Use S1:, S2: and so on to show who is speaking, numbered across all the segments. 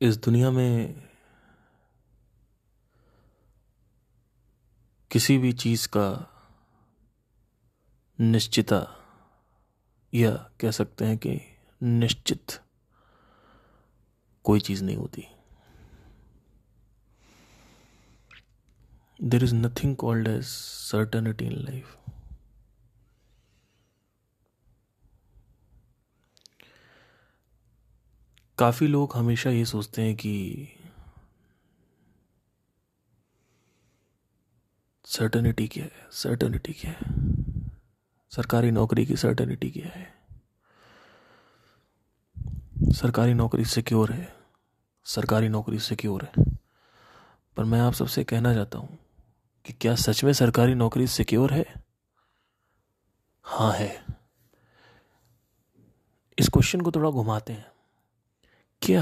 S1: इस दुनिया में किसी भी चीज का निश्चिता या कह सकते हैं कि निश्चित कोई चीज नहीं होती. There is nothing called as certainty in life. काफी लोग हमेशा ये सोचते हैं कि सर्टेनिटी क्या है, सर्टेनिटी क्या है, सरकारी नौकरी की सर्टेनिटी क्या है, सरकारी नौकरी सिक्योर है, सरकारी नौकरी सिक्योर है. पर मैं आप सबसे कहना चाहता हूं कि क्या सच में सरकारी नौकरी सिक्योर है? हाँ है. इस क्वेश्चन को थोड़ा घुमाते हैं. क्या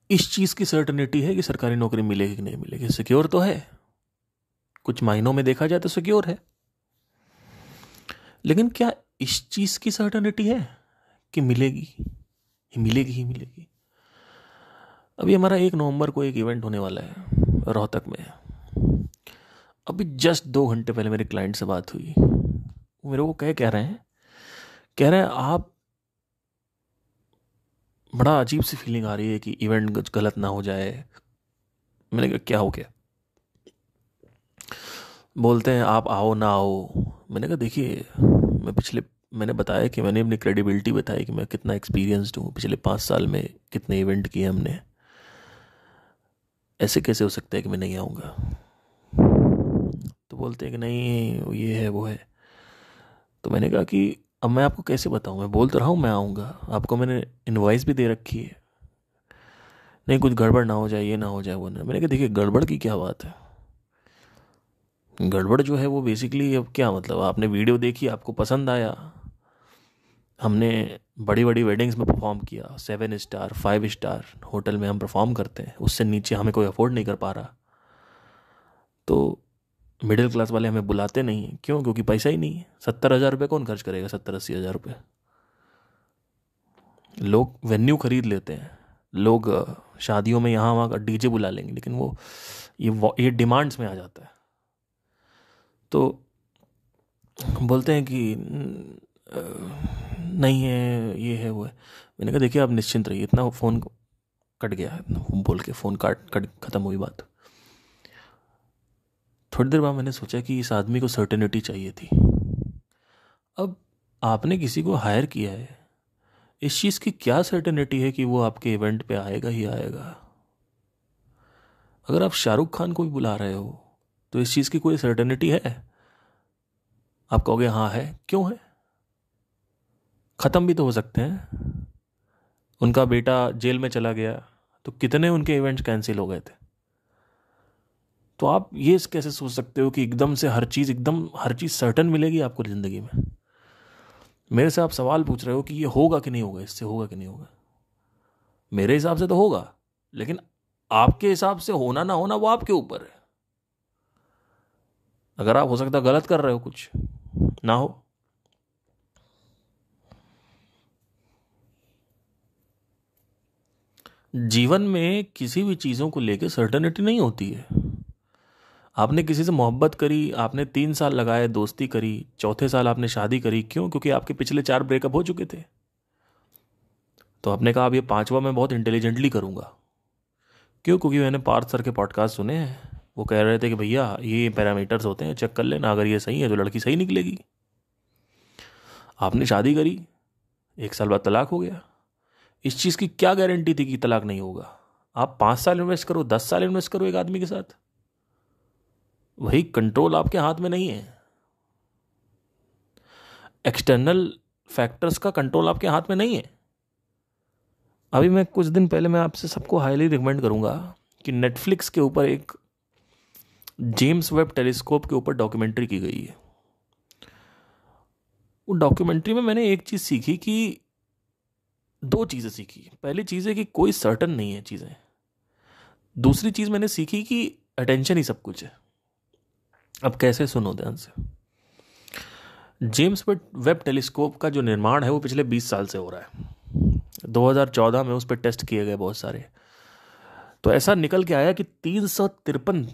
S1: इस चीज की सर्टेनिटी है कि सरकारी नौकरी मिलेगी कि नहीं मिलेगी? सिक्योर तो है, कुछ मायनों में देखा जाए तो सिक्योर है, लेकिन क्या इस चीज की सर्टेनिटी है कि मिलेगी ही मिलेगी ही मिलेगी? अभी हमारा 1 नवंबर को एक इवेंट होने वाला है रोहतक में. अभी जस्ट 2 घंटे पहले मेरे क्लाइंट से बात हुई. वो मेरे को कह रहे हैं आप, बड़ा अजीब सी फीलिंग आ रही है कि इवेंट गलत ना हो जाए. मैंने कहा क्या हो गया? बोलते हैं आप आओ ना आओ. मैंने कहा देखिए, मैंने बताया कि मैंने अपनी क्रेडिबिलिटी बताई कि मैं कितना एक्सपीरियंस्ड हूँ, पिछले 5 साल में कितने इवेंट किए हमने. ऐसे कैसे हो सकता है कि मैं नहीं आऊँगा? तो बोलते हैं कि नहीं ये है वो है. तो मैंने कहा कि अब मैं आपको कैसे बताऊँ, मैं बोल तो रहा हूँ मैं आऊँगा, आपको मैंने इनवॉइस भी दे रखी है. नहीं कुछ गड़बड़ ना हो जाए, ये ना हो जाए वो ना. मैंने कहा देखिए गड़बड़ की क्या बात है? गड़बड़ जो है वो बेसिकली अब क्या मतलब, आपने वीडियो देखी, आपको पसंद आया, हमने बड़ी बड़ी वेडिंग्स में परफॉर्म किया, 7 स्टार 5 स्टार होटल में हम परफॉर्म करते हैं, उससे नीचे हमें कोई अफोर्ड नहीं कर पा रहा. तो मिडिल क्लास वाले हमें बुलाते नहीं हैं. क्यों? क्योंकि पैसा ही नहीं है. 70,000 रुपये कौन खर्च करेगा? 70-80 हज़ार रुपये. लोग वेन्यू खरीद लेते हैं, लोग शादियों में यहाँ वहाँ का डीजे बुला लेंगे, लेकिन वो ये डिमांड्स में आ जाता है. तो बोलते हैं कि नहीं है, ये है वो है. मैंने कहा देखिए आप निश्चिंत रहिए. इतना फ़ोन कट गया, इतना बोल के फ़ोन काट कट ख़त्म हुई बात. थोड़ी देर बाद मैंने सोचा कि इस आदमी को सर्टेनिटी चाहिए थी. अब आपने किसी को हायर किया है, इस चीज़ की क्या सर्टेनिटी है कि वो आपके इवेंट पे आएगा ही आएगा? अगर आप शाहरुख खान को भी बुला रहे हो तो इस चीज़ की कोई सर्टेनिटी है? आप कहोगे हाँ है. क्यों है? ख़त्म भी तो हो सकते हैं. उनका बेटा जेल में चला गया तो कितने उनके इवेंट्स कैंसिल हो गए थे. तो आप ये कैसे सोच सकते हो कि एकदम से हर चीज़ सर्टन मिलेगी आपको ज़िंदगी में? मेरे से आप सवाल पूछ रहे हो कि ये होगा कि नहीं होगा, इससे होगा कि नहीं होगा. मेरे हिसाब से तो होगा, लेकिन आपके हिसाब से होना ना होना वो आपके ऊपर है. अगर आप हो सकता गलत कर रहे हो, कुछ ना हो. जीवन में किसी भी चीज़ों को लेकर सर्टेनिटी नहीं होती है. आपने किसी से मोहब्बत करी, आपने 3 साल लगाए, दोस्ती करी, चौथे साल आपने शादी करी. क्यों? क्योंकि आपके पिछले 4 ब्रेकअप हो चुके थे. तो आपने कहा अब ये 5वां मैं बहुत इंटेलिजेंटली करूंगा. क्यों? क्योंकि मैंने पार्थ सर के पॉडकास्ट सुने हैं. वो कह रहे थे कि भैया ये पैरामीटर्स होते हैं, चेक कर लेना, अगर ये सही है तो लड़की सही निकलेगी. आपने शादी करी, 1 साल बाद तलाक हो गया. इस चीज़ की क्या गारंटी थी कि तलाक नहीं होगा? आप 5 साल इन्वेस्ट करो, 10 साल इन्वेस्ट करो एक आदमी के साथ, वही कंट्रोल आपके हाथ में नहीं है. एक्सटर्नल फैक्टर्स का कंट्रोल आपके हाथ में नहीं है. अभी मैं कुछ दिन पहले, मैं आपसे सबको हाईली रिकमेंड करूंगा कि नेटफ्लिक्स के ऊपर एक जेम्स वेब टेलीस्कोप के ऊपर डॉक्यूमेंट्री की गई है. वो डॉक्यूमेंट्री में मैंने एक चीज़ सीखी कि 2 चीज़ें सीखी. पहली चीज़ है कि कोई सर्टन नहीं है चीज़ें. दूसरी चीज़ मैंने सीखी कि अटेंशन ही सब कुछ है. अब कैसे? सुनो ध्यान से. जेम्स वेब टेलीस्कोप का जो निर्माण है वो पिछले 20 साल से हो रहा है. 2014 में उस पर टेस्ट किए गए बहुत सारे। तो ऐसा निकल के आया कि 353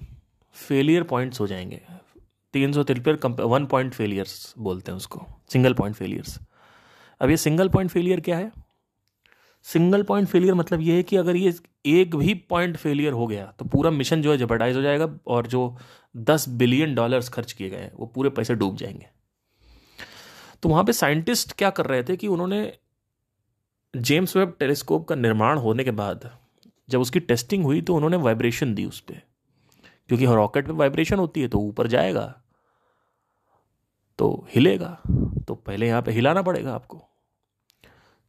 S1: फेलियर पॉइंट्स हो जाएंगे। 353 1 पॉइंट फेलियर्स बोलते हैं उसको, सिंगल पॉइंट फेलियर्स। अब ये सिंगल पॉइंट फेलियर क्या है? सिंगल पॉइंट फेलियर मतलब ये है कि अगर ये एक भी पॉइंट फेलियर हो गया तो पूरा मिशन जो है जेपरडाइज हो जाएगा, और जो $10 बिलियन खर्च किए गए हैं वो पूरे पैसे डूब जाएंगे। तो वहां पे साइंटिस्ट क्या कर रहे थे कि उन्होंने जेम्स वेब टेलीस्कोप का निर्माण होने के बाद जब उसकी टेस्टिंग हुई तो उन्होंने वाइब्रेशन दी उस पर, क्योंकि रॉकेट में वाइब्रेशन होती है तो ऊपर जाएगा तो हिलेगा, तो पहले यहाँ पे हिलाना पड़ेगा आपको।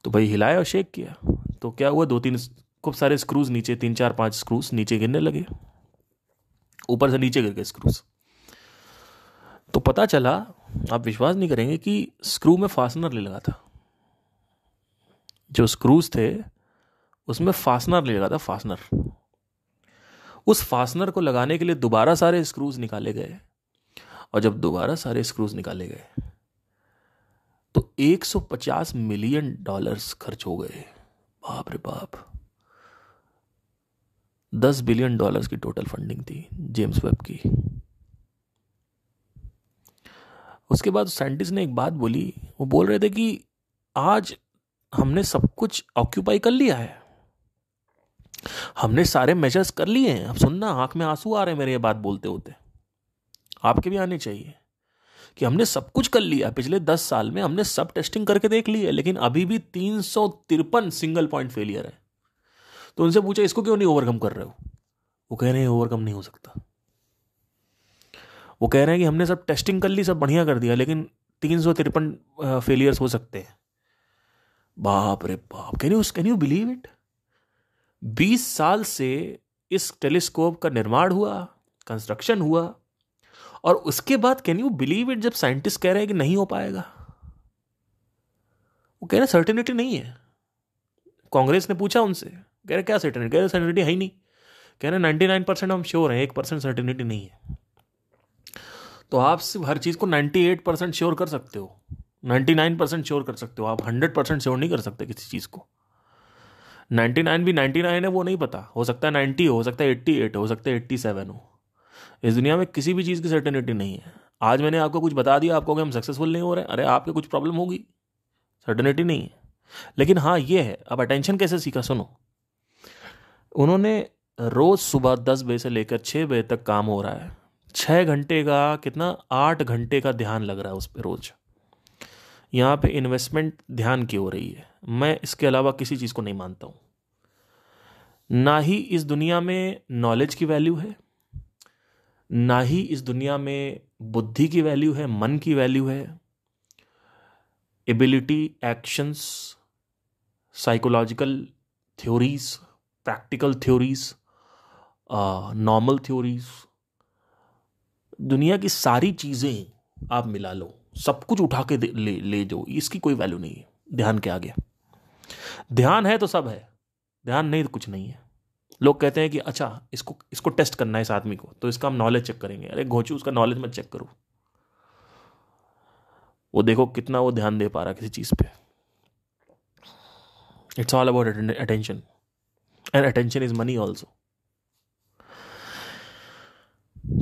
S1: तो भाई हिलाया और शेक किया तो क्या हुआ, 2-3 खूब सारे स्क्रूज नीचे, 3-4-5 स्क्रूज नीचे गिरने लगे, ऊपर से नीचे गिर गए स्क्रूज। तो पता चला, आप विश्वास नहीं करेंगे कि स्क्रू में फास्टनर नहीं लगा था। जो स्क्रूज थे उसमें फास्टनर नहीं लगा था, फास्टनर। उस फास्टनर को लगाने के लिए दोबारा सारे स्क्रूज निकाले गए, और जब दोबारा सारे स्क्रूज निकाले गए तो $150 मिलियन खर्च हो गए। बाप रे बाप। $10 बिलियन की टोटल फंडिंग थी जेम्स वेब की। उसके बाद साइंटिस्ट ने एक बात बोली, वो बोल रहे थे कि आज हमने सब कुछ ऑक्यूपाई कर लिया है, हमने सारे मेजर्स कर लिए हैं। अब सुनना, आंख में आंसू आ रहे हैं मेरे ये बात बोलते होते, आपके भी आने चाहिए, कि हमने सब कुछ कर लिया। पिछले 10 साल में हमने सब टेस्टिंग करके देख ली है, लेकिन अभी भी 353 सिंगल पॉइंट फेलियर है। तो उनसे पूछा इसको क्यों नहीं ओवरकम कर रहे हो? वो कह रहे हैं ओवरकम नहीं हो सकता। वो कह रहे हैं कि हमने सब टेस्टिंग कर ली, सब बढ़िया कर दिया, लेकिन 353 फेलियर्स हो सकते हैं। बाप रे बाप, कैन यू बिलीव इट? 20 साल से इस टेलीस्कोप का निर्माण हुआ, कंस्ट्रक्शन हुआ, और उसके बाद कैन यू बिलीव इट, जब साइंटिस्ट कह रहे हैं कि नहीं हो पाएगा। वो कह रहे सर्टेनिटी नहीं है। कांग्रेस ने पूछा उनसे, कह रहे क्या सर्टेनिटी? कह रहे सर्टेनिटी है ही नहीं। कह रहे 99% हम श्योर हैं, 1% सर्टेनिटी नहीं है। तो आप सिर्फ हर चीज को 98% श्योर कर सकते हो, 99% श्योर कर सकते हो, आप 100% श्योर नहीं कर सकते किसी चीज को। 99 भी 99 है वो नहीं पता, हो सकता है 90 हो सकता है 88 हो सकता है 87 हो। इस दुनिया में किसी भी चीज़ की सर्टेनिटी नहीं है। आज मैंने आपको कुछ बता दिया, आप कहोगे हम सक्सेसफुल नहीं हो रहे, अरे आपके कुछ प्रॉब्लम होगी, सर्टेनिटी नहीं है। लेकिन हाँ ये है, अब अटेंशन कैसे सीखा सुनो। उन्होंने रोज सुबह 10 बजे से लेकर 6 बजे तक काम हो रहा है, 6 घंटे का कितना, 8 घंटे का ध्यान लग रहा है उस पर रोज। यहाँ पे इन्वेस्टमेंट ध्यान की हो रही है। मैं इसके अलावा किसी चीज़ को नहीं मानता हूँ। ना ही इस दुनिया में नॉलेज की वैल्यू है, ना ही इस दुनिया में बुद्धि की वैल्यू है, मन की वैल्यू है, ability, actions, psychological theories, practical theories, normal theories, दुनिया की सारी चीजें आप मिला लो, सब कुछ उठा के ले जो, इसकी कोई वैल्यू नहीं है ध्यान के आगे। ध्यान है तो सब है, ध्यान नहीं तो कुछ नहीं है। लोग कहते हैं कि अच्छा इसको टेस्ट करना है इस आदमी को, तो इसका हम नॉलेज चेक करेंगे। अरे घोचू, उसका नॉलेज मत चेक करो, वो देखो कितना वो ध्यान दे पा रहा है किसी चीज पे। It's all about attention, and attention is money also.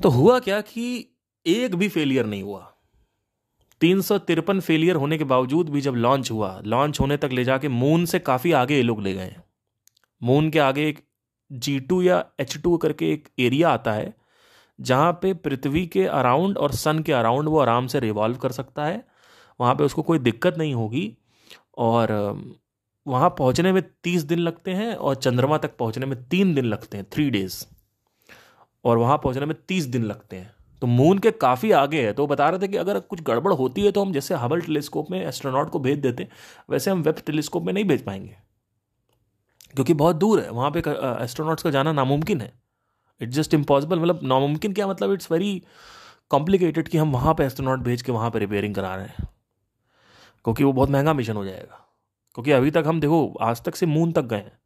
S1: तो हुआ क्या कि एक भी फेलियर नहीं हुआ। 353 फेलियर होने के बावजूद भी जब लॉन्च हुआ, लॉन्च होने तक ले जाके मून से काफी आगे ये लोग ले गए। मून के आगे एक G2 या H2 करके एक एरिया आता है जहां पे पृथ्वी के अराउंड और सन के अराउंड वो आराम से रिवॉल्व कर सकता है, वहां पे उसको कोई दिक्कत नहीं होगी। और वहां पहुंचने में 30 दिन लगते हैं और चंद्रमा तक पहुंचने में 3 दिन लगते हैं, 3 डेज, और वहां पहुंचने में 30 दिन लगते हैं। तो मून के काफी आगे है। तो बता रहे थे कि अगर कुछ गड़बड़ होती है तो हम जैसे हबल टेलीस्कोप में एस्ट्रोनॉट को भेज देते, वैसे हम वेब टेलीस्कोप में नहीं भेज पाएंगे, क्योंकि बहुत दूर है, वहां पे एस्ट्रोनॉट्स का जाना नामुमकिन है। It's just impossible. मतलब नामुमकिन क्या मतलब, इट्स वेरी कॉम्प्लिकेटेड कि हम वहां पे एस्ट्रोनॉट भेज के वहां पे रिपेयरिंग करा रहे हैं, क्योंकि वो बहुत महंगा मिशन हो जाएगा। क्योंकि अभी तक हम देखो आज तक से मून तक गए हैं,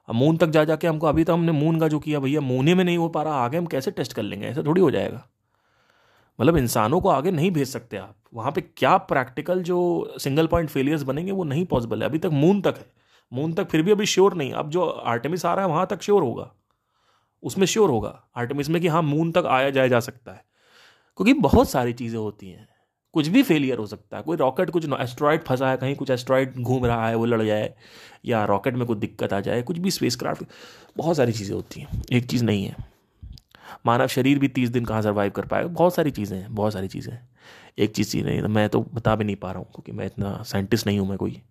S1: अब मून तक जा जाके हमको, अभी तक हमने मून का जो किया भैया मून ही में नहीं हो पा रहा, आगे हम कैसे टेस्ट कर लेंगे? ऐसा थोड़ी हो जाएगा। मतलब इंसानों को आगे नहीं भेज सकते आप वहां पे। क्या प्रैक्टिकल जो सिंगल पॉइंट फेलियर्स बनेंगे वो नहीं पॉसिबल है। अभी तक मून तक है, मून तक फिर भी अभी श्योर नहीं, अब जो आर्टेमिस आ रहा है वहां तक श्योर होगा, उसमें श्योर होगा आर्टेमिस में कि हाँ मून तक आया जाया जा सकता है। क्योंकि बहुत सारी चीजें होती हैं, कुछ भी फेलियर हो सकता है, कोई रॉकेट कुछ एस्ट्रॉइड फंसा है कहीं, कुछ एस्ट्रॉइड घूम रहा है वो लड़ जाए, या रॉकेट में कुछ दिक्कत आ जाए, कुछ भी स्पेसक्राफ्ट, बहुत सारी चीज़ें होती हैं, एक चीज़ नहीं है। मानव शरीर भी 30 दिन कहाँ सर्वाइव कर पाएगा, बहुत सारी चीज़ें हैं, बहुत सारी चीज़ें हैं, एक चीज़ नहीं, मैं तो बता भी नहीं पा रहा हूँ क्योंकि मैं इतना साइंटिस्ट नहीं हूँ मैं कोई।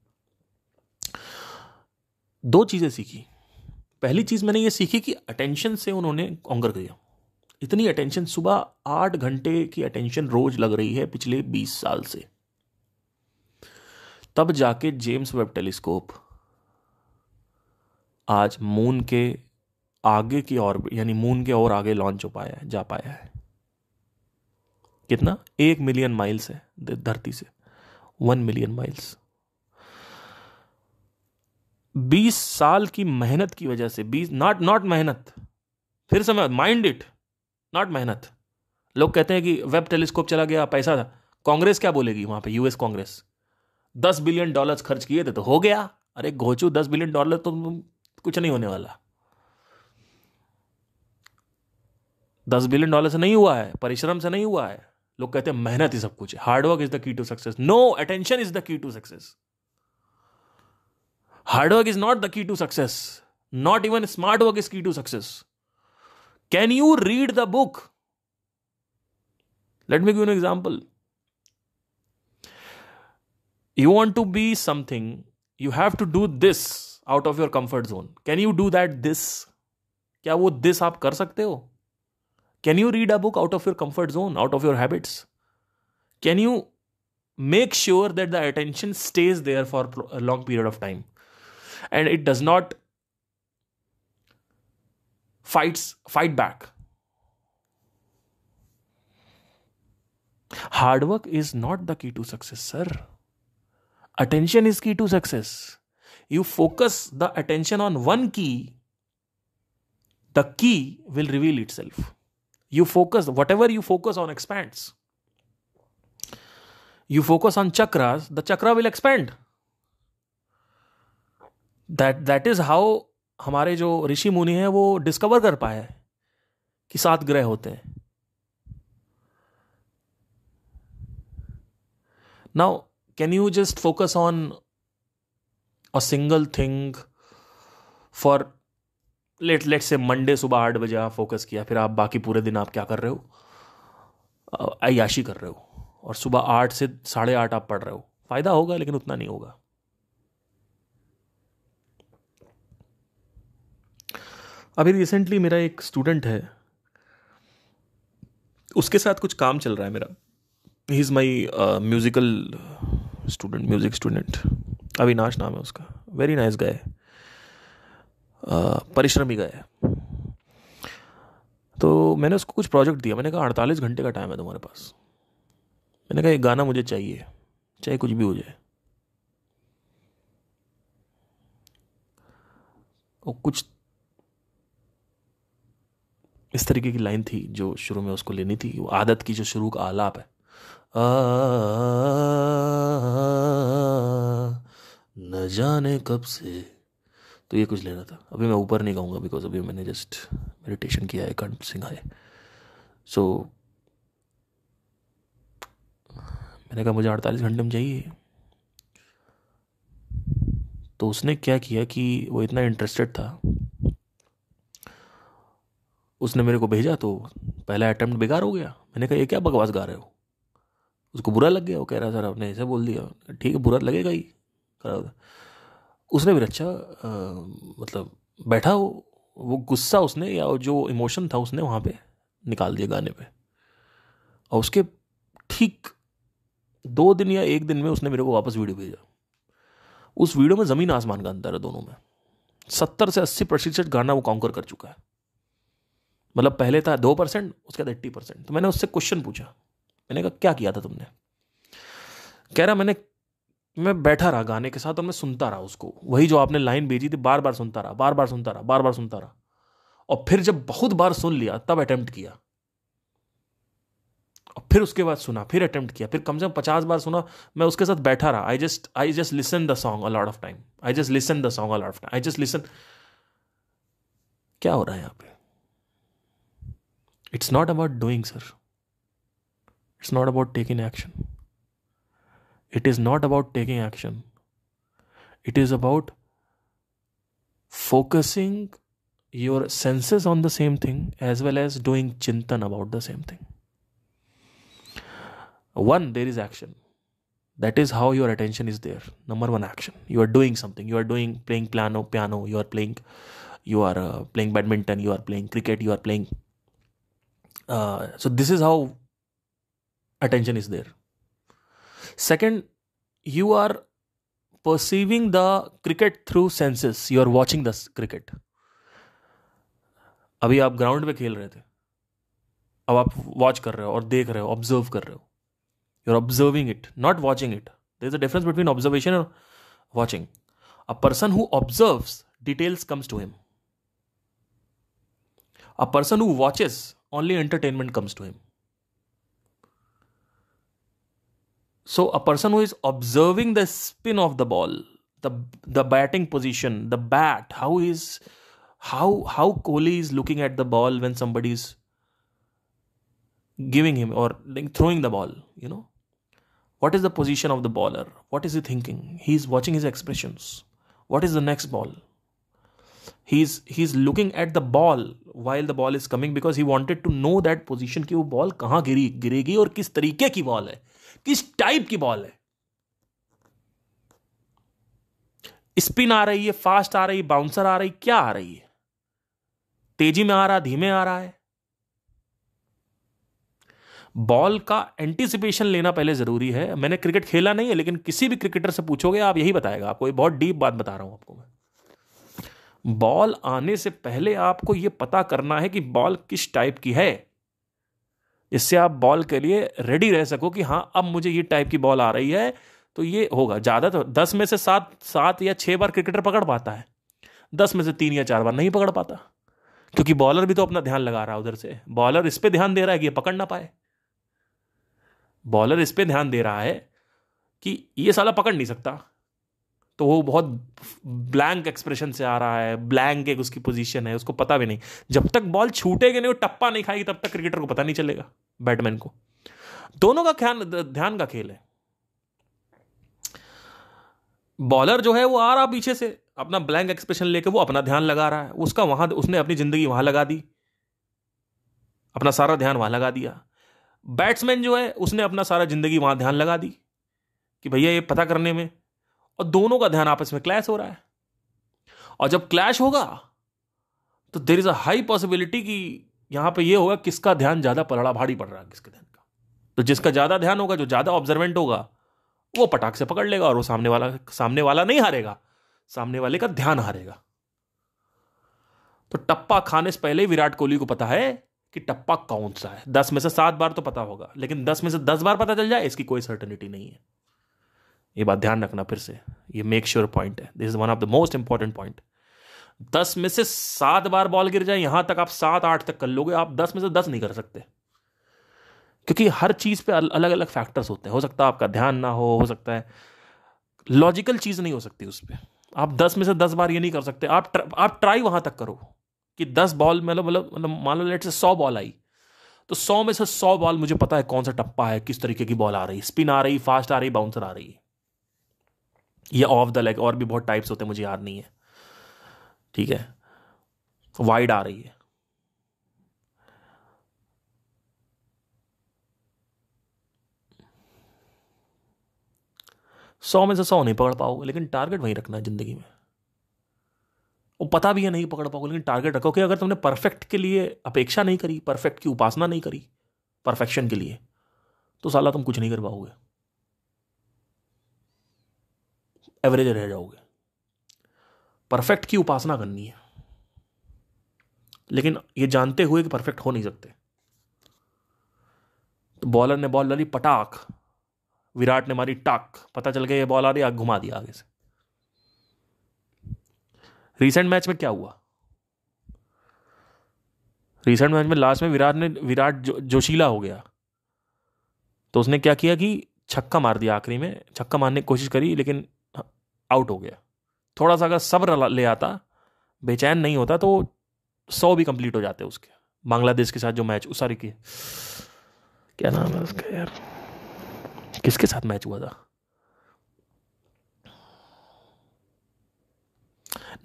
S1: 2 चीज़ें सीखी। पहली चीज़ मैंने ये सीखी कि अटेंशन से उन्होंने कॉन्कर किया। इतनी अटेंशन, सुबह 8 घंटे की अटेंशन रोज लग रही है पिछले 20 साल से। तब जाके जेम्स वेब टेलीस्कोप आज मून के आगे की ओर, यानी मून के और आगे लॉन्च हो पाया है, जा पाया है। कितना? 1 मिलियन माइल्स है धरती से, 1 मिलियन माइल्स। 20 साल की मेहनत की वजह से, 20 नॉट मेहनत, फिर से माइंड इट, नॉट मेहनत। लोग कहते हैं कि वेब टेलीस्कोप चला गया, पैसा था, कांग्रेस क्या बोलेगी वहां पे, यूएस कांग्रेस, $10 बिलियन खर्च किए थे तो हो गया। अरे घोचू, $10 बिलियन तो कुछ नहीं होने वाला। $10 बिलियन से नहीं हुआ है, परिश्रम से नहीं हुआ है। लोग कहते हैं मेहनत ही सब कुछ है, hard work is the key to success. No, attention is the key to success. Hard work is not the key to success, not even smart work is key to success. Can you read the book? Let me give an example. You want to be something, you have to do this out of your comfort zone. Can you do that this? क्या वो this आप कर सकते हो? Can you read a book out of your comfort zone, out of your habits? Can you make sure that the attention stays there for a long period of time and it does not fight back? Hard work is not the key to success, sir. Attention is key to success. You focus the attention on one key, the key will reveal itself. You focus, whatever you focus on expands. You focus on chakras, the chakra will expand. That is how हमारे जो ऋषि मुनि हैं वो discover कर पाए हैं कि 7 ग्रह होते हैं। Now, can you just focus on a single thing for let's say Monday सुबह 8 बजे आप फोकस किया, फिर आप बाकी पूरे दिन आप क्या कर रहे हो? अय्याशी कर रहे हो, और सुबह 8 से 8:30 आप पढ़ रहे हो। फायदा होगा लेकिन उतना नहीं होगा। अभी रिसेंटली मेरा एक स्टूडेंट है, उसके साथ कुछ काम चल रहा है मेरा। He is my musical student, music student, Avinash नाम है उसका। वेरी नाइस गाय, परिश्रमी गाय है। तो मैंने उसको कुछ प्रोजेक्ट दिया, मैंने कहा 48 घंटे का टाइम है तुम्हारे पास। मैंने कहा एक गाना मुझे चाहिए, चाहे कुछ भी हो जाए। और कुछ इस तरीके की लाइन थी जो शुरू में उसको लेनी थी, वो आदत की जो शुरू का आलाप है, न जाने कब से, तो ये कुछ लेना था। अभी मैं ऊपर नहीं गाऊंगा बिकॉज अभी मैंने जस्ट मेडिटेशन किया है, कंठ सिंघाए। सो मैंने कहा मुझे 48 घंटे में चाहिए। तो उसने क्या किया कि वो इतना इंटरेस्टेड था, उसने मेरे को भेजा। तो पहला अटेम्प्ट बेकार हो गया। मैंने कहा ये क्या बकवास गा रहे हो? उसको बुरा लग गया, वो कह रहा सर आपने ऐसे बोल दिया। ठीक है, बुरा लगेगा ही। उसने भी अच्छा मतलब बैठा, वो गुस्सा उसने या जो इमोशन था उसने वहाँ पे निकाल दिया गाने पे। और उसके ठीक 2 दिन या 1 दिन में उसने मेरे को वापस वीडियो भेजा। उस वीडियो में ज़मीन आसमान का अंतर है दोनों में। 70 से 80% गाना वो काउंटर कर चुका है। मतलब पहले था 2%, उसके बाद 80%। तो मैंने उससे क्वेश्चन पूछा, मैंने कहा क्या किया था तुमने? कह रहा मैं बैठा रहा गाने के साथ और मैं सुनता रहा उसको, वही जो आपने लाइन भेजी थी बार बार सुनता रहा, बार बार सुनता रहा, बार बार सुनता रहा। और फिर जब बहुत बार सुन लिया तब अटेम्प्ट किया। और फिर उसके बाद सुना, फिर अटेम्प्ट किया, फिर कम से कम 50 बार सुना। मैं उसके साथ बैठा रहा। I just listen the song a lot of time. I just listen the song a lot of time. I just listen. क्या हो रहा है यहां पे? It's not about doing sir, it's not about taking action, it is not about taking action, it is about focusing your senses on the same thing as well as doing chintan about the same thing. One, there is action. That is how your attention is there. Number one, action. You are doing something. You are playing piano. You are playing badminton. You are playing cricket. You are playing. So this is how attention is there. Second, you are perceiving the cricket through senses. You are watching the cricket. अभी आप ground पे खेल रहे थे, अब आप watch कर रहे हो और देख रहे हो, ऑब्जर्व कर रहे हो. You are observing it, not watching it. There is a difference between observation और watching. A person who observes, details comes to him. A person who watches, only entertainment comes to him. So a person who is observing the spin of the ball, the batting position, the bat, how Kohli is looking at the ball when somebody is giving him or like throwing the ball, you know, what is the position of the bowler, what is he thinking, he's watching his expressions, what is the next ball. He's looking at the ball while the ball is coming because he wanted to know that position कि वो ball कहाँ गिरेगी और किस तरीके की ball है, किस टाइप की बॉल है. स्पिन आ रही है, फास्ट आ रही है, बाउंसर आ रही, क्या आ रही है, तेजी में आ रहा, धीमे आ रहा है. बॉल का एंटीसिपेशन लेना पहले जरूरी है. मैंने क्रिकेट खेला नहीं है, लेकिन किसी भी क्रिकेटर से पूछोगे आप यही बताएगा आपको. ये बहुत डीप बात बता रहा हूं आपको मैं. बॉल आने से पहले आपको यह पता करना है कि बॉल किस टाइप की है, इससे आप बॉल के लिए रेडी रह सको कि हां अब मुझे ये टाइप की बॉल आ रही है तो ये होगा. ज्यादा तो 10 में से 7 या 6 बार क्रिकेटर पकड़ पाता है, 10 में से 3 या 4 बार नहीं पकड़ पाता, क्योंकि बॉलर भी तो अपना ध्यान लगा रहा है उधर से. बॉलर इस पे ध्यान दे रहा है कि ये पकड़ ना पाए. बॉलर इस पे ध्यान दे रहा है कि ये साला पकड़ नहीं सकता, तो वो बहुत ब्लैंक एक्सप्रेशन से आ रहा है. ब्लैंक एक उसकी पोजीशन है, उसको पता भी नहीं. जब तक बॉल छूटेगी नहीं, वो टप्पा नहीं खाएगी, तब तक क्रिकेटर को पता नहीं चलेगा, बैट्समैन को. दोनों का ध्यान का खेल है. बॉलर जो है वो आ रहा पीछे से अपना ब्लैंक एक्सप्रेशन लेके, वो अपना ध्यान लगा रहा है. उसका वहां, उसने अपनी जिंदगी वहां लगा दी, अपना सारा ध्यान वहां लगा दिया. बैट्समैन जो है उसने अपना सारा जिंदगी वहां ध्यान लगा दी कि भैया ये पता करने में, और दोनों का ध्यान आपस में क्लैश हो रहा है. और जब क्लैश होगा तो there is a high possibility कि यहां पे ये होगा किसका ध्यान ज्यादा पलड़ा भारी पड़ रहा है, किसके ध्यान का. तो जिसका ज्यादा ध्यान होगा, जो ज्यादा ऑब्जर्वेंट होगा, वो पटाख से पकड़ लेगा, और वो सामने वाला नहीं हारेगा, सामने वाले का ध्यान हारेगा. तो टप्पा खाने से पहले विराट कोहली को पता है कि टप्पा कौन सा है. 10 में से 7 बार तो पता होगा, लेकिन 10 में से 10 बार पता चल जाए इसकी कोई सर्टेनिटी नहीं है. ये बात ध्यान रखना फिर से, ये मेक श्योर पॉइंट है. This is one of the most important point. 10 में से 7 बार बॉल गिर जाए, यहां तक आप 7-8 तक कर लोगे, आप 10 में से 10 नहीं कर सकते, क्योंकि हर चीज पे अलग अलग फैक्टर्स होते हैं. हो सकता है आपका ध्यान ना हो सकता है लॉजिकल चीज नहीं हो सकती उस पर. आप 10 में से 10 बार ये नहीं कर सकते. आप ट्राई वहां तक करो कि 10 बॉल मतलब मान लो लेट से 100 बॉल आई, तो 100 में से 100 बॉल मुझे पता है कौन सा टप्पा है, किस तरीके की बॉल आ रही, स्पिन आ रही, फास्ट आ रही, बाउंसर आ रही, ये ऑफ द लेग, और भी बहुत टाइप्स होते हैं मुझे याद नहीं है, ठीक है, वाइड आ रही है. सौ में से 100 नहीं पकड़ पाओगे, लेकिन टारगेट वहीं रखना है जिंदगी में. वो पता भी है नहीं पकड़ पाओगे, लेकिन टारगेट रखो कि अगर तुमने परफेक्ट के लिए अपेक्षा नहीं करी, परफेक्ट की उपासना नहीं करी परफेक्शन के लिए, तो साला तुम कुछ नहीं कर पाओगे, एवरेज रह जाओगे. परफेक्ट की उपासना करनी है, लेकिन ये जानते हुए कि परफेक्ट हो नहीं सकते. तो बॉलर ने बॉल डाली पटाख, विराट ने मारी टाक, पता चल गया ये बॉल आ रही, आग घुमा दिया आगे से. रिसेंट मैच में क्या हुआ, रिसेंट मैच में लास्ट में विराट जोशीला हो गया, तो उसने क्या किया कि छक्का मार दिया, आखिरी में छक्का मारने की कोशिश करी लेकिन आउट हो गया। थोड़ा सा अगर सब्र ले आता, बेचैन नहीं होता, तो 100 भी कंप्लीट हो जाते उसके। बांग्लादेश के साथ जो मैच, सॉरी की क्या नाम है उसका यार, किसके साथ मैच हुआ था,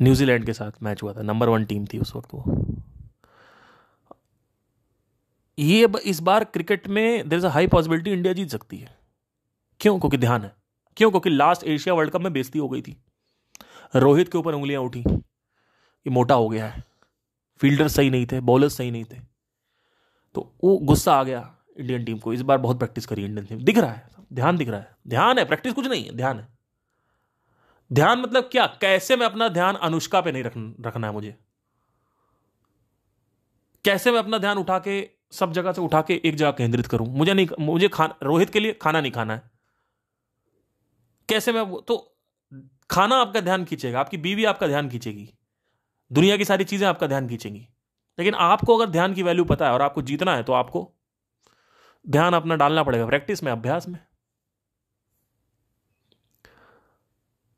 S1: न्यूजीलैंड के साथ मैच हुआ था, नंबर 1 टीम थी उस वक्त वो। ये इस बार क्रिकेट में there is a high possibility India जीत सकती है। क्यों? क्योंकि ध्यान है। क्यों? क्योंकि लास्ट एशिया वर्ल्ड कप में बेइज्जती हो गई थी, रोहित के ऊपर उंगलियां उठी, ये मोटा हो गया है, फील्डर सही नहीं थे, बॉलर्स सही नहीं थे, तो वो गुस्सा आ गया इंडियन टीम को। इस बार बहुत प्रैक्टिस करी इंडियन टीम, दिख रहा है, ध्यान दिख रहा है, ध्यान है, प्रैक्टिस कुछ नहीं है, ध्यान है। ध्यान मतलब क्या? कैसे मैं अपना ध्यान अनुष्का पे नहीं रखना है मुझे, कैसे मैं अपना ध्यान उठा के सब जगह से उठा के एक जगह केंद्रित करूं। मुझे रोहित के लिए खाना नहीं खाना है, कैसे मैं तो खाना आपका ध्यान खींचेगा, आपकी बीवी आपका ध्यान खींचेगी, दुनिया की सारी चीजें आपका ध्यान खींचेंगी। लेकिन आपको अगर ध्यान की वैल्यू पता है और आपको जीतना है, तो आपको ध्यान अपना डालना पड़ेगा प्रैक्टिस में, अभ्यास में।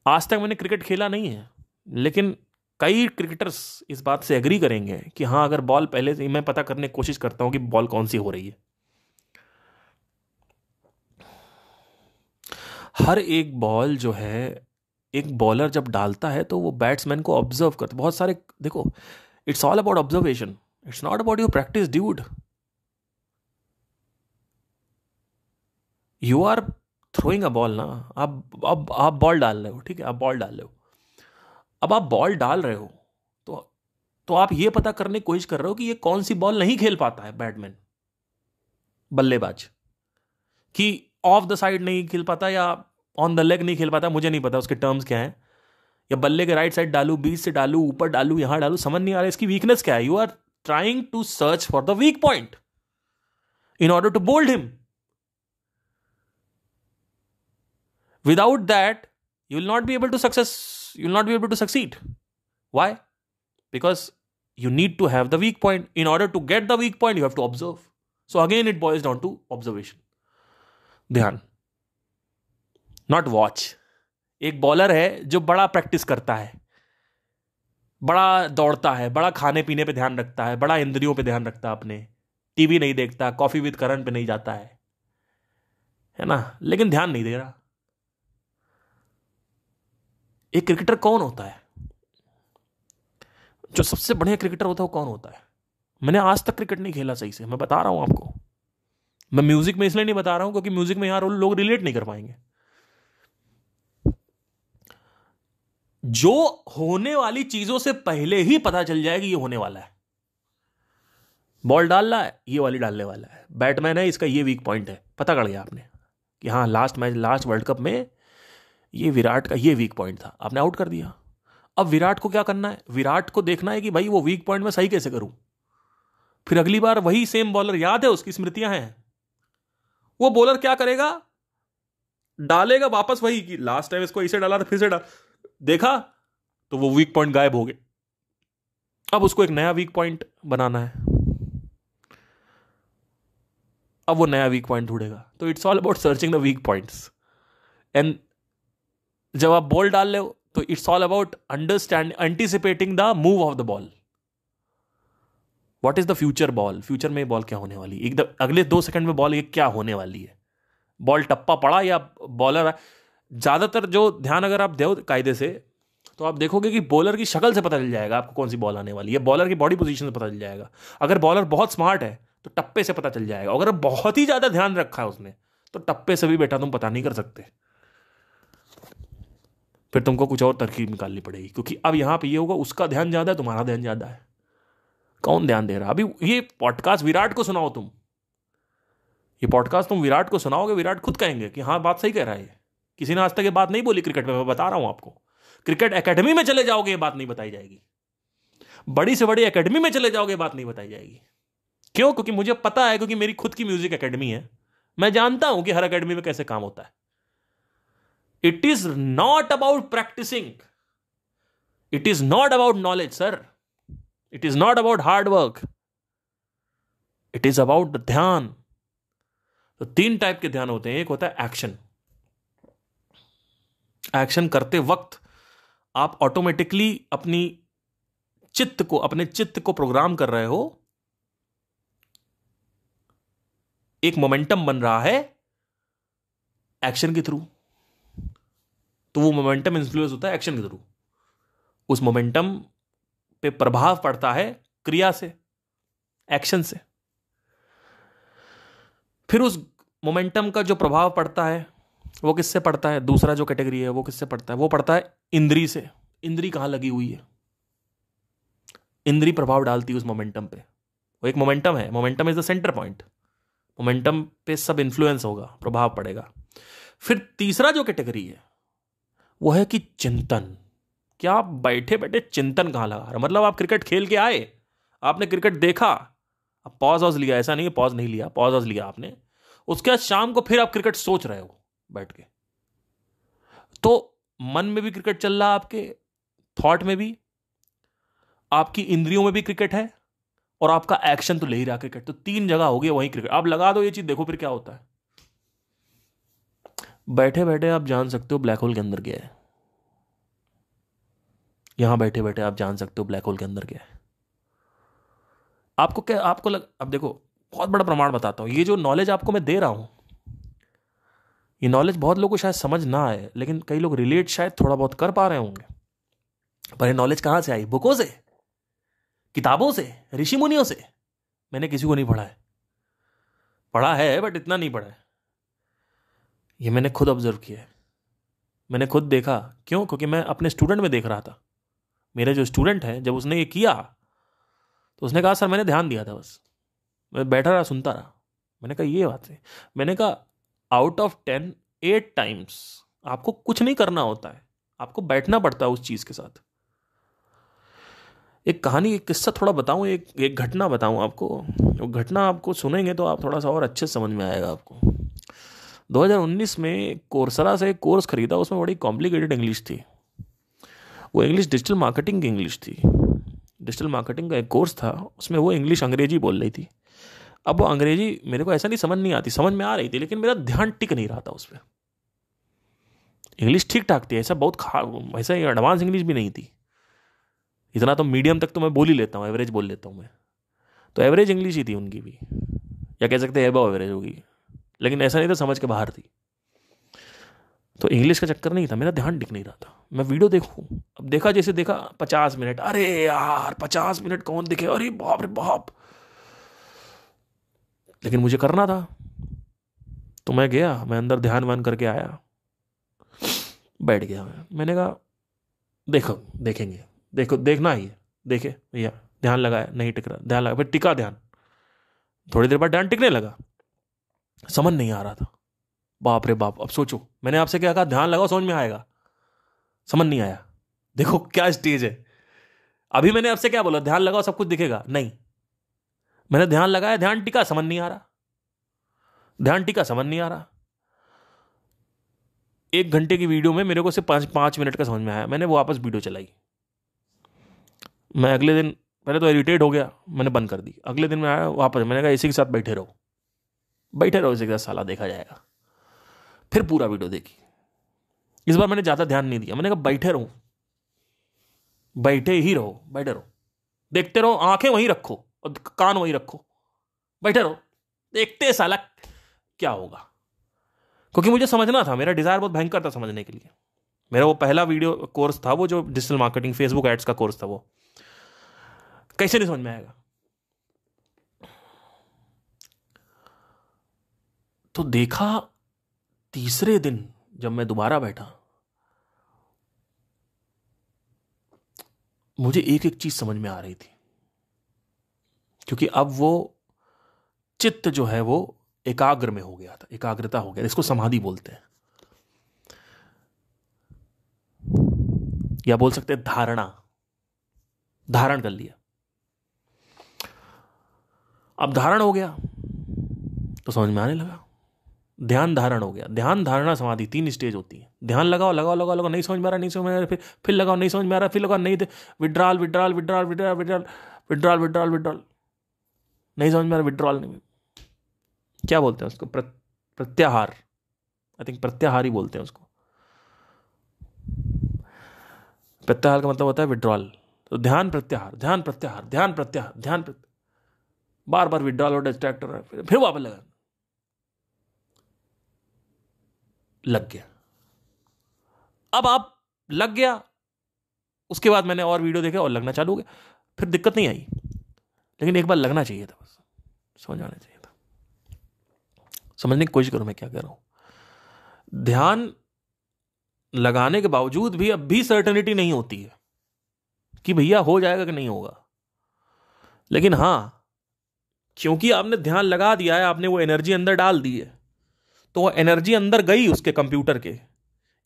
S1: आज तक मैंने क्रिकेट खेला नहीं है, लेकिन कई क्रिकेटर्स इस बात से एग्री करेंगे कि हाँ, अगर बॉल पहले से ही मैं पता करने की कोशिश करता हूं कि बॉल कौन सी हो रही है। हर एक बॉल जो है, एक बॉलर जब डालता है तो वो बैट्समैन को ऑब्जर्व करता है। बहुत सारे, देखो, it's all about observation, it's not about your practice dude. You are throwing a ball ना, आप बॉल डाल रहे हो, ठीक है, आप बॉल डाल रहे हो। अब आप बॉल डाल रहे हो तो आप ये पता करने की कोशिश कर रहे हो कि ये कौन सी बॉल नहीं खेल पाता है बैट्समैन, बल्लेबाज, कि ऑफ द साइड नहीं खेल पाता या ऑन द लेग नहीं खेल पाता, मुझे नहीं पता उसके टर्म्स क्या है, या बल्ले के राइट साइड डालू, बीच से डालू, ऊपर डालू, यहां डालू, समझ नहीं आ रहा है इसकी वीकनेस क्या है। You are trying to search for the weak point in order to bowled him. Without that, you will not be able to succeed. Why? Because you need to have the weak point. In order to get the weak point, you have to observe. So again, it boils down to observation. ध्यान, not watch. एक bowler है जो बड़ा practice करता है, बड़ा दौड़ता है, बड़ा खाने पीने पे ध्यान रखता है, बड़ा इंद्रियों पे ध्यान रखता है, अपने टीवी नहीं देखता, कॉफी विद करण पे नहीं जाता है ना, लेकिन ध्यान नहीं दे रहा। एक क्रिकेटर कौन होता है? जो सबसे बढ़िया क्रिकेटर होता है वो कौन होता है? मैंने आज तक क्रिकेट नहीं खेला सही से, मैं बता रहा हूं आपको। मैं म्यूजिक में इसलिए नहीं बता रहा हूं क्योंकि म्यूजिक में यार लोग रिलेट नहीं कर पाएंगे। जो होने वाली चीजों से पहले ही पता चल जाएगी ये होने वाला है। बॉल डाल रहा है, ये वाली डालने वाला है, बैटमैन है, इसका ये वीक पॉइंट है, पता कर गया आपने कि हाँ, लास्ट वर्ल्ड कप में ये विराट का ये वीक पॉइंट था, आपने आउट कर दिया। अब विराट को क्या करना है? विराट को देखना है कि भाई वो वीक पॉइंट में सही कैसे करूं। फिर अगली बार वही सेम बॉलर, याद है, उसकी स्मृतियां हैं, वो बॉलर क्या करेगा? डालेगा वापस वही कि लास्ट टाइम इसको इसे डाला था, फिर से देखा तो वो वीक पॉइंट गायब हो गए। अब उसको एक नया वीक पॉइंट बनाना है, अब वो नया वीक पॉइंट ढूंढेगा। तो it's all about searching the weak points. And जब आप बॉल डाल रहे हो तो it's all about anticipating the move of the ball. What is the future ball? Future में बॉल क्या होने वाली है, एकदम अगले 2 सेकंड में बॉल ये क्या होने वाली है, बॉल टप्पा पड़ा या बॉलर। ज्यादातर जो ध्यान अगर आप दो कायदे से, तो आप देखोगे कि बॉलर की शक्ल से पता चल जाएगा आपको कौन सी बॉल आने वाली है, बॉलर की बॉडी पोजीशन से पता चल जाएगा। अगर बॉलर बहुत स्मार्ट है तो टप्पे से पता चल जाएगा, अगर बहुत ही ज्यादा ध्यान रखा है उसने तो टप्पे से भी बेटा तुम पता नहीं कर सकते, फिर तुमको कुछ और तरकीब निकालनी पड़ेगी। क्योंकि अब यहां पे ये होगा, उसका ध्यान ज्यादा है, तुम्हारा ध्यान ज्यादा है, कौन ध्यान दे रहा? अभी ये पॉडकास्ट विराट को सुनाओ तुम, ये पॉडकास्ट तुम विराट को सुनाओगे, विराट खुद कहेंगे कि हाँ, बात सही कह रहा है। किसी ने आज तक ये बात नहीं बोली क्रिकेट में, मैं बता रहा हूं आपको। क्रिकेट एकेडमी में चले जाओगे ये बात नहीं बताई जाएगी, बड़ी से बड़ी एकेडमी में चले जाओगे बात नहीं बताई जाएगी। क्यों? क्योंकि मुझे पता है, क्योंकि मेरी खुद की म्यूजिक एकेडमी है, मैं जानता हूं कि हर एकेडमी में कैसे काम होता है। It is not about practicing, it is not about knowledge sir, it is not about hard work, it is about the dhyan. तो 3 टाइप के ध्यान होते हैं। एक होता है एक्शन। एक्शन करते वक्त आप ऑटोमेटिकली अपने चित्त को प्रोग्राम कर रहे हो, एक मोमेंटम बन रहा है एक्शन के थ्रू। तो वो मोमेंटम इन्फ्लुएंस होता है एक्शन के थ्रू। उस मोमेंटम पे प्रभाव पड़ता है क्रिया से, एक्शन से। फिर उस मोमेंटम का जो प्रभाव पड़ता है वो किससे पड़ता है? दूसरा जो कैटेगरी है वो किससे पड़ता है? वो पड़ता है इंद्री से। इंद्री कहां लगी हुई है? इंद्री प्रभाव डालती है उस मोमेंटम पे। वो एक मोमेंटम है, momentum is the centre point. Momentum पे सब इन्फ्लुएंस होगा, प्रभाव पड़ेगा। फिर तीसरा जो कैटेगरी है वो है कि चिंतन। क्या आप बैठे बैठे चिंतन कहां लगा रहे? मतलब आप क्रिकेट खेल के आए, आपने क्रिकेट देखा, अब पॉज वॉज लिया, ऐसा नहीं है पॉज नहीं लिया, पॉज वॉज लिया आपने, उसके बाद शाम को फिर आप क्रिकेट सोच रहे हो बैठ के। तो मन में भी क्रिकेट चल रहा है, आपके थॉट में भी, आपकी इंद्रियों में भी क्रिकेट है, और आपका एक्शन तो ले ही रहा क्रिकेट। तो 3 जगह हो गया वहीं क्रिकेट। आप लगा दो ये चीज, देखो फिर क्या होता है। बैठे बैठे आप जान सकते हो ब्लैक होल के अंदर क्या है। यहां बैठे बैठे आप जान सकते हो ब्लैक होल के अंदर क्या है। आपको क्या अब देखो, बहुत बड़ा प्रमाण बताता हूं। ये जो नॉलेज आपको मैं दे रहा हूं, ये नॉलेज बहुत लोगों को शायद समझ ना आए, लेकिन कई लोग रिलेट शायद थोड़ा बहुत कर पा रहे होंगे। पर ये नॉलेज कहां से आई? बुकों से, किताबों से, ऋषि मुनियों से। मैंने किसी को नहीं पढ़ा है, पढ़ा है बट इतना नहीं पढ़ा है। ये मैंने खुद ऑब्जर्व किया है, मैंने खुद देखा। क्यों? क्योंकि मैं अपने स्टूडेंट में देख रहा था। मेरे जो स्टूडेंट है, जब उसने ये किया तो उसने कहा सर मैंने ध्यान दिया था, बस मैं बैठा रहा, सुनता रहा। मैंने कहा ये बात है। मैंने कहा आउट ऑफ 10 8 टाइम्स आपको कुछ नहीं करना होता है, आपको बैठना पड़ता है उस चीज के साथ। एक कहानी, एक किस्सा थोड़ा बताऊं, एक घटना बताऊं आपको। वो घटना आपको सुनेंगे तो आप थोड़ा सा और अच्छे समझ में आएगा आपको। 2019 में कोर्सरा से एक कोर्स खरीदा, उसमें बड़ी कॉम्प्लिकेटेड इंग्लिश थी। वो इंग्लिश डिजिटल मार्केटिंग की इंग्लिश थी। डिजिटल मार्केटिंग का एक कोर्स था, उसमें वो इंग्लिश अंग्रेजी बोल रही थी। अब वो अंग्रेजी मेरे को ऐसा नहीं समझ नहीं आती, समझ में आ रही थी, लेकिन मेरा ध्यान टिक नहीं रहा था उस पर। इंग्लिश ठीक ठाक थी, ऐसा बहुत ऐसा एडवांस इंग्लिश भी नहीं थी। इतना तो मीडियम तक तो मैं बोल ही लेता हूँ, एवरेज बोल लेता हूँ मैं। तो एवरेज इंग्लिश ही थी उनकी भी, या कह सकते हैं एबव एवरेज होगी, लेकिन ऐसा नहीं था समझ के बाहर थी। तो इंग्लिश का चक्कर नहीं था, मेरा ध्यान टिक नहीं रहा था। मैं वीडियो देखूं, अब देखा, जैसे देखा 50 मिनट, अरे यार 50 मिनट कौन देखे, अरे बाप रे बाप। लेकिन मुझे करना था, तो मैं गया, मैं अंदर ध्यान वान करके आया, बैठ गया। मैंने कहा देखो, देखेंगे, देखो देखना ही है, देखे भैया, ध्यान लगाया, नहीं टिक रहा, ध्यान लगा, फिर टिका ध्यान। थोड़ी देर बाद ध्यान टिकने लगा, समझ नहीं आ रहा था। बाप रे बाप। अब सोचो, मैंने आपसे क्या कहा, ध्यान लगाओ समझ में आएगा, समझ नहीं आया। देखो क्या स्टेज है। अभी मैंने आपसे क्या बोला, ध्यान लगाओ सब कुछ दिखेगा, नहीं। मैंने ध्यान लगाया, ध्यान टिका, समझ नहीं आ रहा, ध्यान टिका, समझ नहीं आ रहा। 1 घंटे की वीडियो में मेरे को सिर्फ 5 मिनट का समझ में आया। मैंने वो वापस वीडियो चलाई। मैं अगले दिन पहले तो इरिटेट हो गया, मैंने बंद कर दी। अगले दिन मैं आया वापस, मैंने कहा इसी के साथ बैठे रहो, बैठे रहो इसी के साथ, साला देखा जाएगा। फिर पूरा वीडियो देखी। इस बार मैंने ज्यादा ध्यान नहीं दिया, मैंने कहा बैठे रहो, बैठे ही रहो, बैठे रहो, देखते रहो, आंखें वहीं रखो और कान वहीं रखो, बैठे रहो, देखते साला क्या होगा। क्योंकि मुझे समझना था, मेरा डिजायर बहुत भयंकर था समझने के लिए। मेरा वो पहला वीडियो कोर्स था, वो जो डिजिटल मार्केटिंग फेसबुक एड्स का कोर्स था, वो कैसे नहीं समझ में आएगा। तो देखा, तीसरे दिन जब मैं दोबारा बैठा, मुझे एक एक चीज समझ में आ रही थी। क्योंकि अब वो चित्त जो है वो एकाग्र में हो गया था, एकाग्रता हो गया, इसको समाधि बोलते हैं, या बोल सकते हैं धारणा, धारण कर लिया। अब धारण हो गया तो समझ में आने लगा। ध्यान धारण हो गया। ध्यान धारणा समाधि 3 स्टेज होती है। ध्यान लगाओ लगाओ लगाओ लगाओ, नहीं समझ में आ रहा, नहीं समझ में आ रहा, फिर लगाओ, नहीं समझ में आ रहा, फिर लगाओ, नहीं, withdrawal withdrawal withdrawal withdrawal withdrawal withdrawal withdrawal withdrawal, नहीं समझ में आ रहा, विड्रॉल नहीं, क्या बोलते हैं उसको, प्रत्याहार, आई थिंक प्रत्याहार ही बोलते हैं उसको। प्रत्याहार का मतलब होता है विड्रॉल। तो ध्यान प्रत्याहार, ध्यान प्रत्याहार, ध्यान प्रत्याहार, ध्यान प्रत्याहार, बार बार विड्रॉल और डिस्ट्रैक्ट हो रहा है, फिर वापस लग गया। अब आप लग गया, उसके बाद मैंने और वीडियो देखे और लगना चालू हो गया, फिर दिक्कत नहीं आई, लेकिन एक बार लगना चाहिए था, बस समझ आना चाहिए था। समझने की कोशिश करो मैं क्या कह रहा हूं। ध्यान लगाने के बावजूद भी अब भी सर्टेनिटी नहीं होती है कि भैया हो जाएगा कि नहीं होगा, लेकिन हां, क्योंकि आपने ध्यान लगा दिया है, आपने वो एनर्जी अंदर डाल दी है, तो वो एनर्जी अंदर गई उसके कंप्यूटर के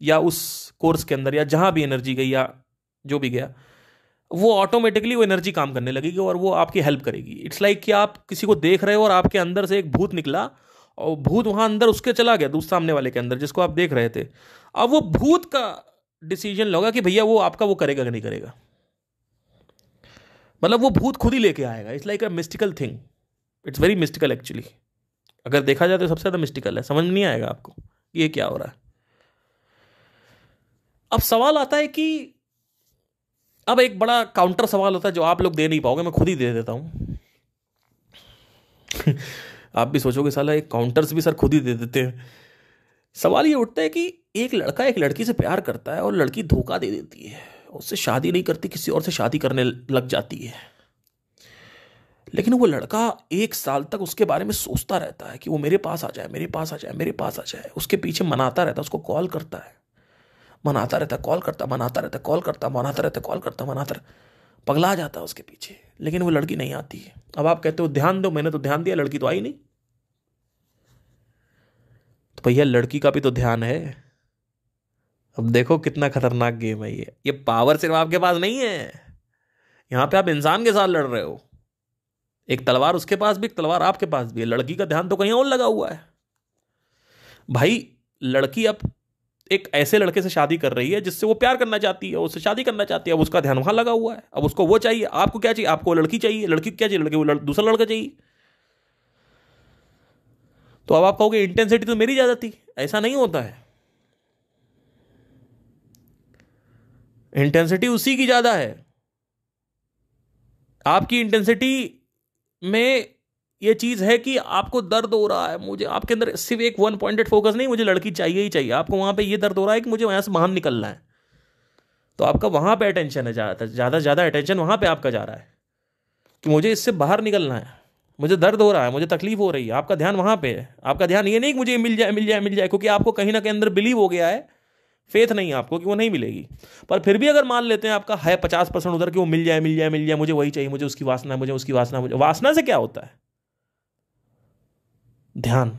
S1: या उस कोर्स के अंदर या जहां भी एनर्जी गई या जो भी गया, वो ऑटोमेटिकली वो एनर्जी काम करने लगेगी और वो आपकी हेल्प करेगी। इट्स लाइक कि आप किसी को देख रहे हो और आपके अंदर से एक भूत निकला और भूत वहां अंदर उसके चला गया, दूसरे सामने वाले के अंदर जिसको आप देख रहे थे। अब वो भूत का डिसीजन लोगा कि भैया वो आपका वो करेगा कि नहीं करेगा, मतलब वो भूत खुद ही लेके आएगा। It's like a mystical thing, it's very mystical actually. अगर देखा जाए तो सबसे ज्यादा मिस्टिकल है, समझ नहीं आएगा आपको ये क्या हो रहा है। अब सवाल आता है कि अब एक बड़ा काउंटर सवाल होता है जो आप लोग दे नहीं पाओगे, मैं खुद ही दे देता हूं। आप भी सोचोगे साला एक काउंटर्स भी सर खुद ही दे देते हैं। सवाल ये उठता है कि एक लड़का एक लड़की से प्यार करता है और लड़की धोखा दे देती है, उससे शादी नहीं करती, किसी और से शादी करने लग जाती है, लेकिन वो लड़का 1 साल तक उसके बारे में सोचता रहता है कि वो मेरे पास आ जाए, मेरे पास आ जाए, मेरे पास आ जाए। उसके पीछे मनाता रहता है, उसको कॉल करता है, मनाता रहता है, कॉल करता, मनाता रहता है, कॉल करता, मनाता रहता है, कॉल करता, मनाता रहता, पगला जाता है उसके पीछे, लेकिन वो लड़की नहीं आती है। अब आप कहते हो ध्यान दो, मैंने तो ध्यान दिया, लड़की तो आई नहीं। तो भैया लड़की का भी तो ध्यान है। अब देखो कितना खतरनाक गेम है ये पावर सिर्फ आपके पास नहीं है, यहां पे आप इंसान के साथ लड़ रहे हो। एक तलवार उसके पास भी, एक तलवार आपके पास भी है। लड़की का ध्यान तो कहीं और लगा हुआ है भाई। लड़की अब एक ऐसे लड़के से शादी कर रही है जिससे वो प्यार करना चाहती है, उससे शादी करना चाहती है, अब उसका ध्यान वहां लगा हुआ है। अब उसको वो चाहिए, आपको क्या चाहिए? आपको लड़की चाहिए, लड़की क्या चाहिए? लड़के वो दूसरा लड़का चाहिए। तो अब आप कहोगे इंटेंसिटी तो मेरी ज्यादा थी, ऐसा नहीं होता है। इंटेंसिटी उसी की ज्यादा है। आपकी इंटेंसिटी में ये चीज है कि आपको दर्द हो रहा है, मुझे आपके अंदर सिर्फ एक वन पॉइंटेड फोकस नहीं, मुझे लड़की चाहिए ही चाहिए। आपको वहां पे ये दर्द हो रहा है कि मुझे वहां से बाहर निकलना है, तो आपका वहां पे अटेंशन है, ज्यादा ज्यादा अटेंशन वहां पे आपका जा रहा है कि मुझे इससे बाहर निकलना है, मुझे दर्द हो रहा है, मुझे तकलीफ हो रही है। आपका ध्यान वहां पे है। आपका ध्यान ये नहीं कि मुझे मिल जाए, मिल जाए, मिल जाए, क्योंकि आपको कहीं ना कहीं अंदर बिलीव हो गया है, फेथ नहीं है आपको कि वो नहीं मिलेगी। पर फिर भी अगर मान लेते हैं आपका है 50% उधर कि वो मिल जाए, मिल जाए, मिल जाए, मुझे वही चाहिए, मुझे उसकी वासना, मुझे उसकी वासना, मुझे वासना से क्या होता है? ध्यान।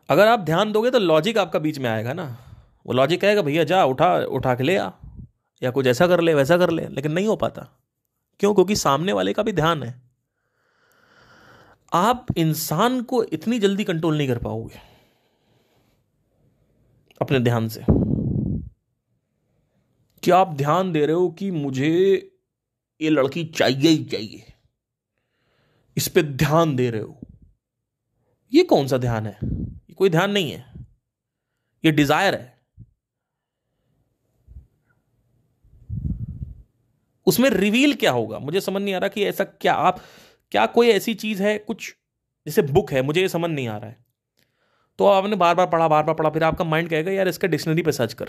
S1: अगर आप ध्यान दोगे तो लॉजिक आपका बीच में आएगा ना, वो लॉजिक कहेगा भैया जा उठा उठा के ले आ, या कुछ ऐसा कर ले वैसा कर ले, लेकिन नहीं हो पाता। क्यों? क्योंकि सामने वाले का भी ध्यान है। आप इंसान को इतनी जल्दी कंट्रोल नहीं कर पाओगे अपने ध्यान से कि आप ध्यान दे रहे हो कि मुझे ये लड़की चाहिए ही चाहिए, इस पे ध्यान दे रहे हो। ये कौन सा ध्यान है? ये कोई ध्यान नहीं है, ये डिजायर है। उसमें रिवील क्या होगा मुझे समझ नहीं आ रहा कि ऐसा क्या आप, क्या कोई ऐसी चीज है, कुछ जैसे बुक है, मुझे ये समझ नहीं आ रहा है, तो आपने बार बार पढ़ा, बार बार पढ़ा, फिर आपका माइंड कहेगा यार इसका डिक्शनरी पे सर्च कर।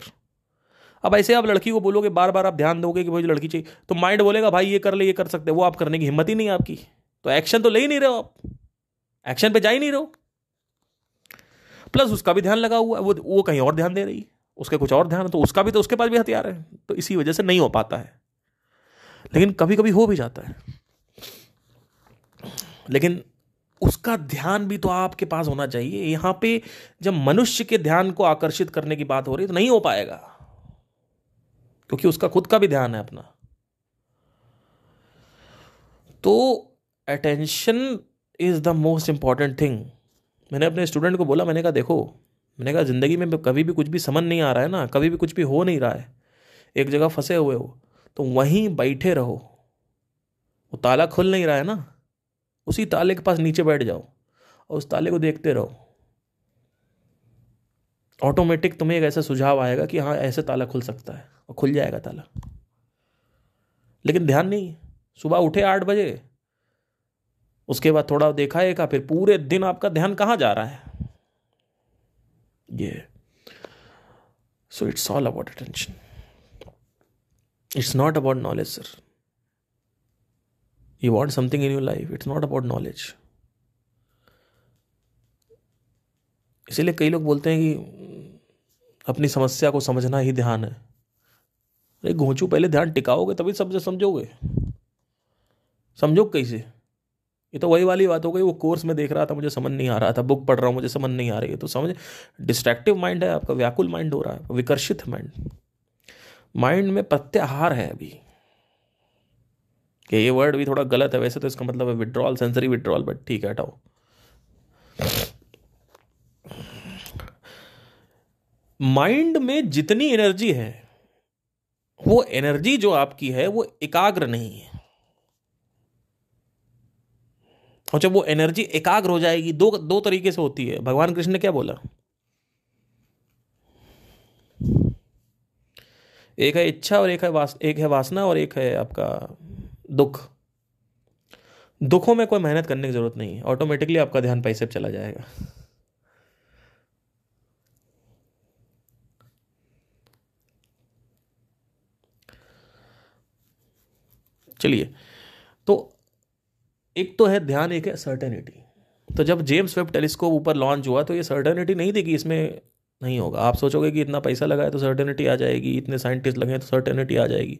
S1: अब ऐसे आप लड़की को बोलोगे, बार बार आप ध्यान दोगे कि मुझे लड़की चाहिए, तो माइंड बोलेगा भाई ये कर ले, ये कर सकते, वो आप करने की हिम्मत ही नहीं है आपकी, तो एक्शन तो ले ही नहीं रहे हो आप, एक्शन पे जा ही नहीं रहे हो। प्लस उसका भी ध्यान लगा हुआ है, वो कहीं और ध्यान दे रही है, उसके कुछ और ध्यान, तो उसका भी तो उसके पास भी हथियार है, तो इसी वजह से नहीं हो पाता है। लेकिन कभी कभी हो भी जाता है, लेकिन उसका ध्यान भी तो आपके पास होना चाहिए। यहां पे जब मनुष्य के ध्यान को आकर्षित करने की बात हो रही है तो नहीं हो पाएगा, क्योंकि उसका खुद का भी ध्यान है अपना। तो attention is the most important thing. मैंने अपने स्टूडेंट को बोला, मैंने कहा देखो, मैंने कहा जिंदगी में कभी भी कुछ भी समझ नहीं आ रहा है ना, कभी भी कुछ भी हो नहीं रहा है, एक जगह फंसे हुए हो, तो वहीं बैठे रहो। वो ताला खुल नहीं रहा है ना, उसी ताले के पास नीचे बैठ जाओ और उस ताले को देखते रहो। ऑटोमेटिक तुम्हें एक ऐसा सुझाव आएगा कि हाँ ऐसे ताला खुल सकता है, और खुल जाएगा ताला। लेकिन ध्यान नहीं, सुबह उठे 8 बजे, उसके बाद थोड़ा देखा एक, फिर पूरे दिन आपका ध्यान कहाँ जा रहा है ये। So it's all about attention, it's not about knowledge sir. You want something in your life, it's not about knowledge. इसीलिए कई लोग बोलते हैं कि अपनी समस्या को समझना ही ध्यान है। अरे घोंचू, पहले ध्यान टिकाओगे तभी सब समझोगे। समझो कैसे? ये तो वही वाली बात हो गई, वो कोर्स में देख रहा था मुझे समझ नहीं आ रहा था, बुक पढ़ रहा हूँ मुझे समझ नहीं आ रही है। तो समझ, डिस्ट्रैक्टिव माइंड है आपका, व्याकुल माइंड हो रहा है, विकर्षित माइंड। माइंड में प्रत्याहार है अभी, कि ये वर्ड भी थोड़ा गलत है वैसे तो, इसका मतलब है विड्रॉल, सेंसरी विड्रॉल, बट ठीक है हटाओ। माइंड में जितनी एनर्जी है, वो एनर्जी जो आपकी है वो एकाग्र नहीं है। और जब वो एनर्जी एकाग्र हो जाएगी, दो तरीके से होती है। भगवान कृष्ण ने क्या बोला? एक है इच्छा और एक है वासना और एक है आपका दुख। दुखों में कोई मेहनत करने की जरूरत नहीं है, ऑटोमेटिकली आपका ध्यान पैसे पे चला जाएगा। चलिए, तो एक तो है ध्यान, एक है सर्टेनिटी। तो जब जेम्स वेब टेलीस्कोप ऊपर लॉन्च हुआ तो ये सर्टेनिटी नहीं थी कि इसमें नहीं होगा। आप सोचोगे कि इतना पैसा लगा है तो सर्टेनिटी आ जाएगी, इतने साइंटिस्ट लगे हैं तो सर्टेनिटी आ जाएगी।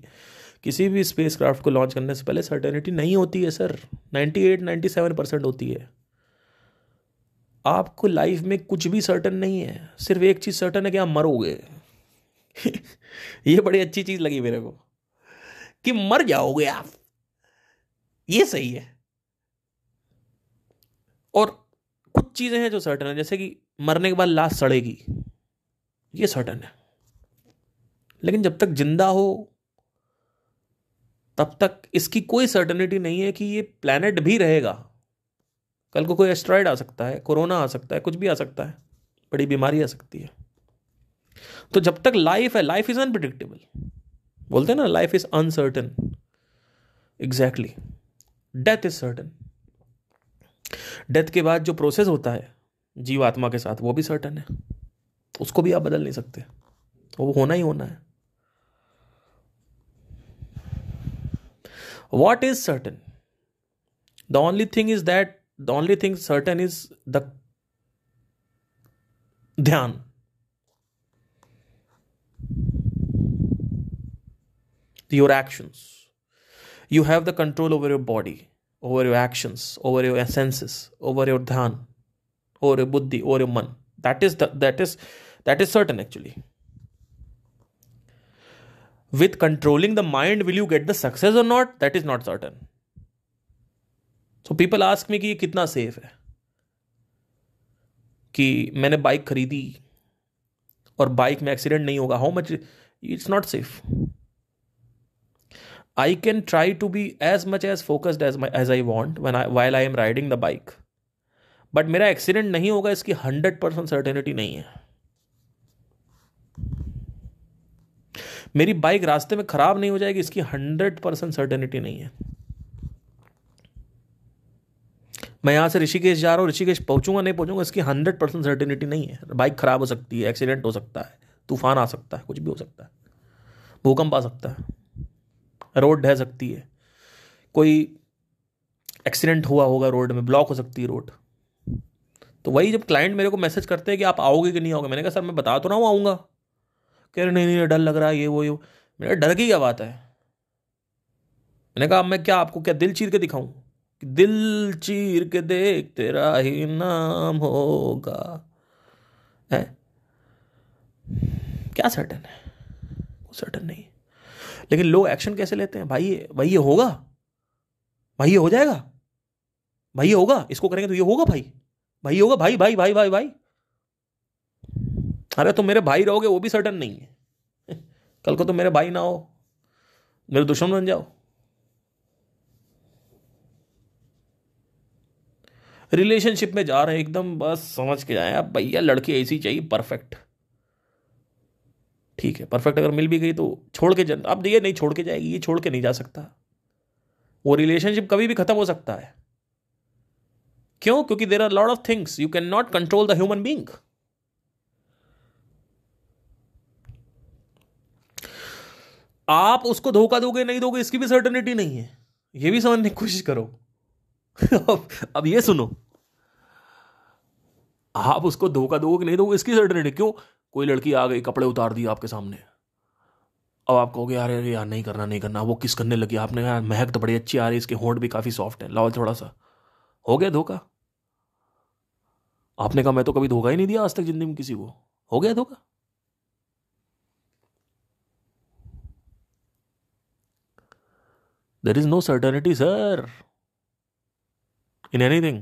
S1: किसी भी स्पेस क्राफ्ट को लॉन्च करने से पहले सर्टेनिटी नहीं होती है सर, 98-97% होती है। आपको लाइफ में कुछ भी सर्टन नहीं है, सिर्फ एक चीज सर्टन है कि आप मरोगे। ये बड़ी अच्छी चीज लगी मेरे को कि मर जाओगे आप, ये सही है। और कुछ चीजें हैं जो सर्टन है, जैसे कि मरने के बाद लाश सड़ेगी, ये सर्टन है। लेकिन जब तक जिंदा हो तब तक इसकी कोई सर्टेनिटी नहीं है कि ये प्लेनेट भी रहेगा। कल को कोई एस्ट्रॉयड आ सकता है, कोरोना आ सकता है, कुछ भी आ सकता है, बड़ी बीमारी आ सकती है। तो जब तक लाइफ है, लाइफ इज अनप्रिडिक्टेबल। बोलते हैं ना, life is uncertain. Exactly, death is certain. Death के बाद जो प्रोसेस होता है जीवात्मा के साथ, वो भी सर्टन है, उसको भी आप बदल नहीं सकते, वो होना ही होना है। What is certain? The only thing certain is the ध्यान। Your actions. You have the control over your body, over your actions, over your senses, over your dhyan, over your buddhi, over your man. That is certain actually. With controlling the mind, will you get the success or not? That is not certain. So people ask me कि ये कितना safe है, कि मैंने bike खरीदी और bike में accident नहीं होगा, how much? It's not safe. I can try to be as much as focused as I want while I am riding the bike, but मेरा एक्सीडेंट नहीं होगा इसकी 100% सर्टेनिटी नहीं है। मेरी बाइक रास्ते में खराब नहीं हो जाएगी इसकी 100% सर्टेनिटी नहीं है। मैं यहां से ऋषिकेश जा रहा हूं, ऋषिकेश पहुंचूंगा नहीं पहुंचूंगा इसकी 100% सर्टेनिटी नहीं है। बाइक खराब हो सकती है, एक्सीडेंट हो सकता है, तूफान आ सकता है, कुछ भी हो सकता है, भूकंप आ सकता है, रोड ढह सकती है, कोई एक्सीडेंट हुआ होगा, रोड में ब्लॉक हो सकती है रोड। तो वही जब क्लाइंट मेरे को मैसेज करते हैं कि आप आओगे कि नहीं आओगे, मैंने कहा सर मैं बता तो रहा हूँ आऊँगा। कह रहे नहीं डर लग रहा है, ये वो ये। मेरा डर की क्या बात है? मैंने कहा अब मैं क्या आपको क्या दिल चीर के दिखाऊं कि दिल चीर के देख तेरा ही नाम होगा? है क्या सर्टन है? सर्टन नहीं। लेकिन लोग एक्शन कैसे लेते हैं? भाई ये होगा, भाई ये हो जाएगा, भाई ये होगा, इसको करेंगे तो ये होगा, भाई ये होगा, भाई भाई भाई भाई भाई। अरे तुम मेरे भाई रहोगे वो भी सर्टन नहीं है। कल को तो मेरे भाई ना हो, मेरे दुश्मन बन जाओ। रिलेशनशिप में जा रहे हैं एकदम बस समझ के जाए आप भैया, लड़की ऐसी चाहिए परफेक्ट। ठीक है, परफेक्ट अगर मिल भी गई तो छोड़ के अब ये नहीं छोड़ के जाएगी, ये छोड़ के नहीं जा सकता। वो रिलेशनशिप कभी भी खत्म हो सकता है। क्यों? क्योंकि there are lot of things you can not control the human being. आप उसको धोखा दोगे नहीं दोगे इसकी भी सर्टेनिटी नहीं है, ये भी समझने की कोशिश करो। अब ये सुनो, आप उसको धोखा दोगे कि नहीं दोगे इसकी सर्टेनिटी। क्यों? कोई लड़की आ गई, कपड़े उतार दिए आपके सामने, अब आप कहोगे यार यार यार नहीं करना नहीं करना, वो किस करने लगी, आपने यार महक तो बड़ी अच्छी आ रही है, इसके होंठ भी काफी सॉफ्ट है, लाओ थोड़ा सा। हो गया धोखा। आपने कहा मैं तो कभी धोखा ही नहीं दिया आज तक जिंदगी में किसी को, हो गया धोखा। There is no certainty sir in anything.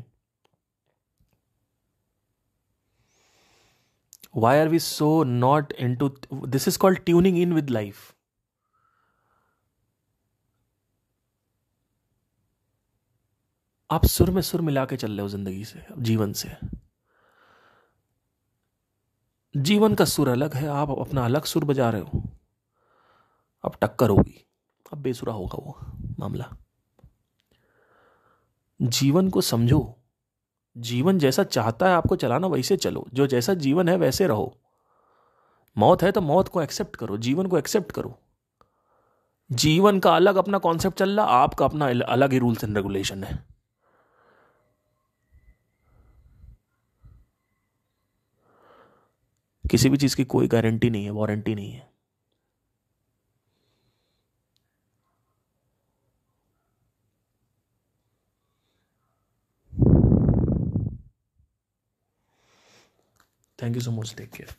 S1: Why are we so not into this? Is called tuning in with life. आप सुर में सुर मिला के चल रहे हो जिंदगी से, जीवन से। जीवन का सुर अलग है, आप अपना अलग सुर बजा रहे हो। अब टक्कर होगी, अब बेसुरा होगा वो मामला। जीवन को समझो, जीवन जैसा चाहता है आपको चलाना वैसे चलो, जो जैसा जीवन है वैसे रहो। मौत है तो मौत को एक्सेप्ट करो, जीवन को एक्सेप्ट करो। जीवन का अलग अपना कॉन्सेप्ट चल रहा, आपका अपना अलग ही रूल्स एंड रेगुलेशन है। किसी भी चीज की कोई गारंटी नहीं है, वारंटी नहीं है। Thank you so much, take care.